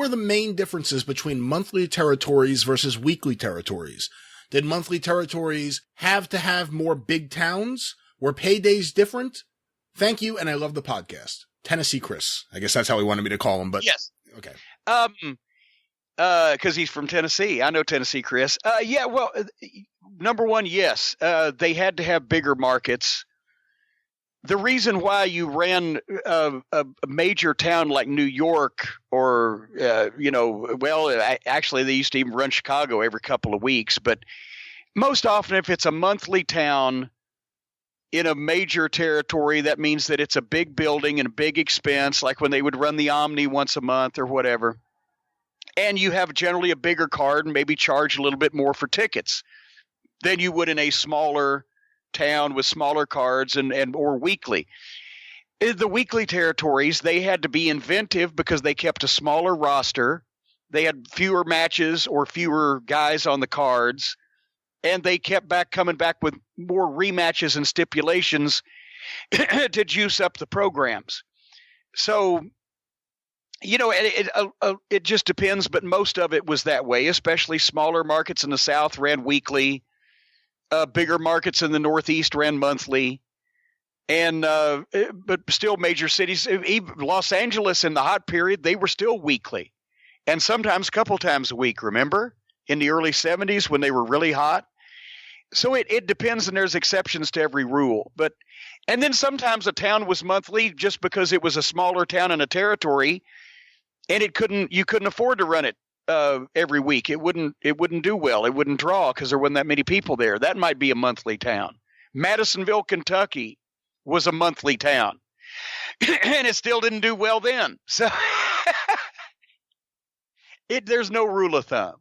were the main differences between monthly territories versus weekly territories? Did monthly territories have to have more big towns? Were paydays different? Thank you, and I love the podcast. Tennessee Chris. I guess that's how he wanted me to call him, but yes. Okay. Because he's from Tennessee. I know Tennessee Chris. Yeah, well, number one, yes. They had to have bigger markets. The reason why you ran a major town like New York or, actually they used to even run Chicago every couple of weeks. But most often if it's a monthly town in a major territory, that means that it's a big building and a big expense, like when they would run the Omni once a month or whatever. And you have generally a bigger card and maybe charge a little bit more for tickets than you would in a smaller town with smaller cards and or weekly. The weekly territories, they had to be inventive because they kept a smaller roster. They had fewer matches or fewer guys on the cards, and they kept coming back with more rematches and stipulations to juice up the programs. So, it just depends, but most of it was that way, especially smaller markets in the South ran weekly. Bigger markets in the Northeast ran monthly, and but still major cities, even Los Angeles in the hot period, they were still weekly, and sometimes a couple times a week. Remember in the early 70s when they were really hot? So it depends, and there's exceptions to every rule. And then sometimes a town was monthly just because it was a smaller town in a territory, and you couldn't afford to run it every week. It wouldn't do well. It wouldn't draw because there wasn't that many people there. That might be a monthly town. Madisonville, Kentucky was a monthly town, and it still didn't do well then. So there's no rule of thumb.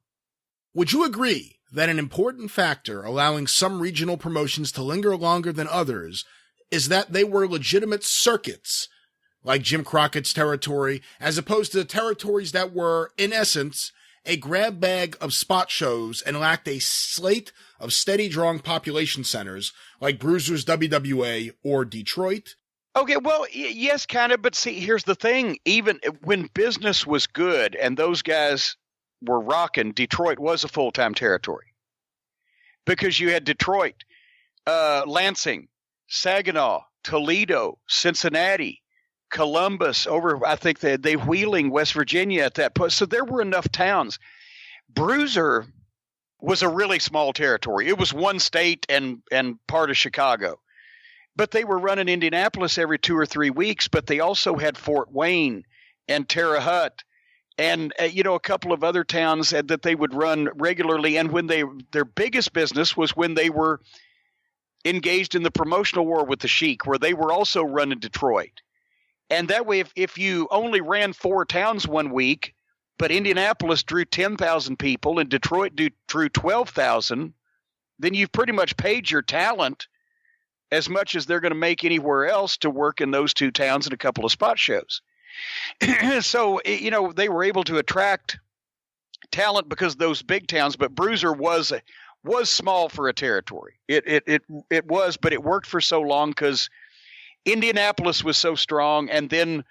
Would you agree that an important factor allowing some regional promotions to linger longer than others is that they were legitimate circuits, like Jim Crockett's territory, as opposed to territories that were, in essence, a grab bag of spot shows and lacked a slate of steady drawing population centers like Bruiser's WWA or Detroit? Okay, well, yes, kind of, but see, here's the thing. Even when business was good and those guys were rocking, Detroit was a full-time territory because you had Detroit, Lansing, Saginaw, Toledo, Cincinnati, Columbus, over, I think they Wheeling, West Virginia at that point. So there were enough towns. Bruiser was a really small territory. It was one state and part of Chicago. But they were running Indianapolis every 2 or 3 weeks, but they also had Fort Wayne and Terre Haute and, a couple of other towns that they would run regularly. And when their biggest business was when they were engaged in the promotional war with the Sheik, where they were also running Detroit. And that way, if you only ran 4 towns one week, but Indianapolis drew 10,000 people and Detroit drew 12,000, then you've pretty much paid your talent as much as they're going to make anywhere else to work in those 2 towns and a couple of spot shows. So, they were able to attract talent because of those big towns, but Bruiser was small for a territory. It was, but it worked for so long because Indianapolis was so strong, and then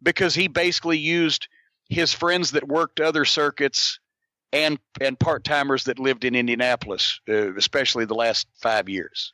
because he basically used his friends that worked other circuits and part-timers that lived in Indianapolis, especially the last 5 years.